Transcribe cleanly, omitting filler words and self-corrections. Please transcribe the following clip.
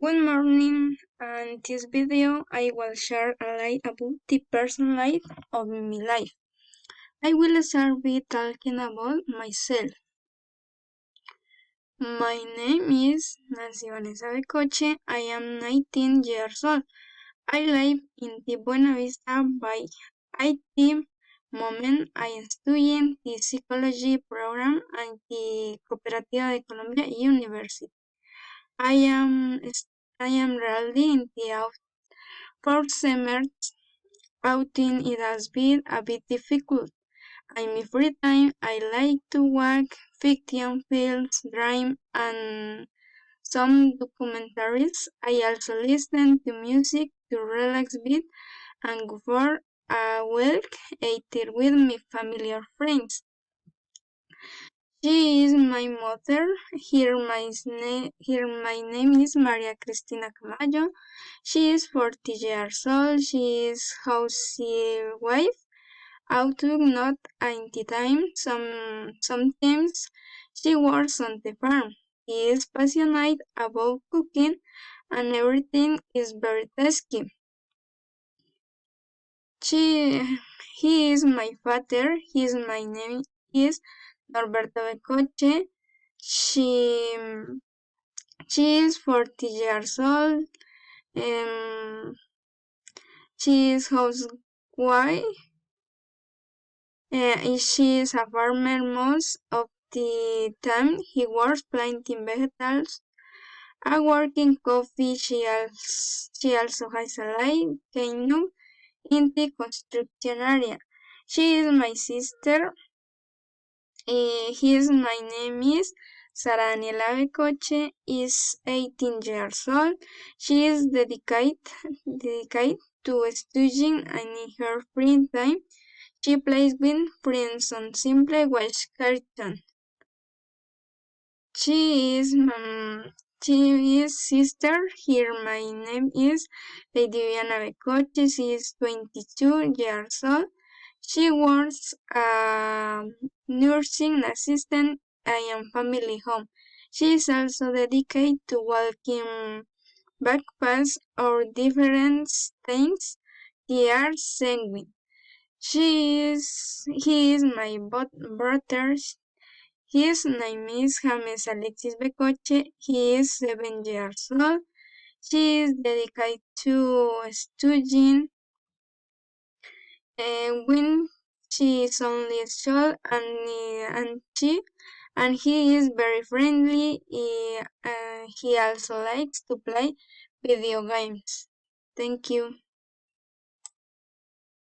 Good morning, and this video I will share a little about the personal life of my life. I will start by talking about myself. My name is Nancy Vanessa Becoche. I am 19 years old. I live in the Buena Vista by IT moment. I am studying the psychology program at the Cooperativa de Colombia University. I am really in the fourth semester. Outing it has been a bit difficult. In my free time, I like to watch fiction films, dream, and some documentaries. I also listen to music to relax a bit and go for a walk either with my family or friends. She is my mother. My name is Maria Cristina Camayo. She is 40 years old. She is housewife. Outlook not at the time. Sometimes she works on the farm. He is passionate about cooking and everything is very tasty. He is my father. My name is Norberto Becoche. She she is 40 years old. She is housewife. She is a farmer most of the time. He works planting vegetables. I work in coffee. She also has a light kingdom in the construction area. She is my sister. My name is Sara Daniela Becoche, is 18 years old. She is dedicated to studying and in her free time she plays with friends on simple watch cartoon. She is sister. Here my name is Lady Viviana Becoche. She is 22 years old. She works nursing assistant and family home. She is also dedicated to walking backpacks or different things. They are sanguine. He is my brother. His name is James Alexis Becoche. He is 7 years old. She is dedicated to studying when she is only a child and he is very friendly. He also likes to play video games. Thank you.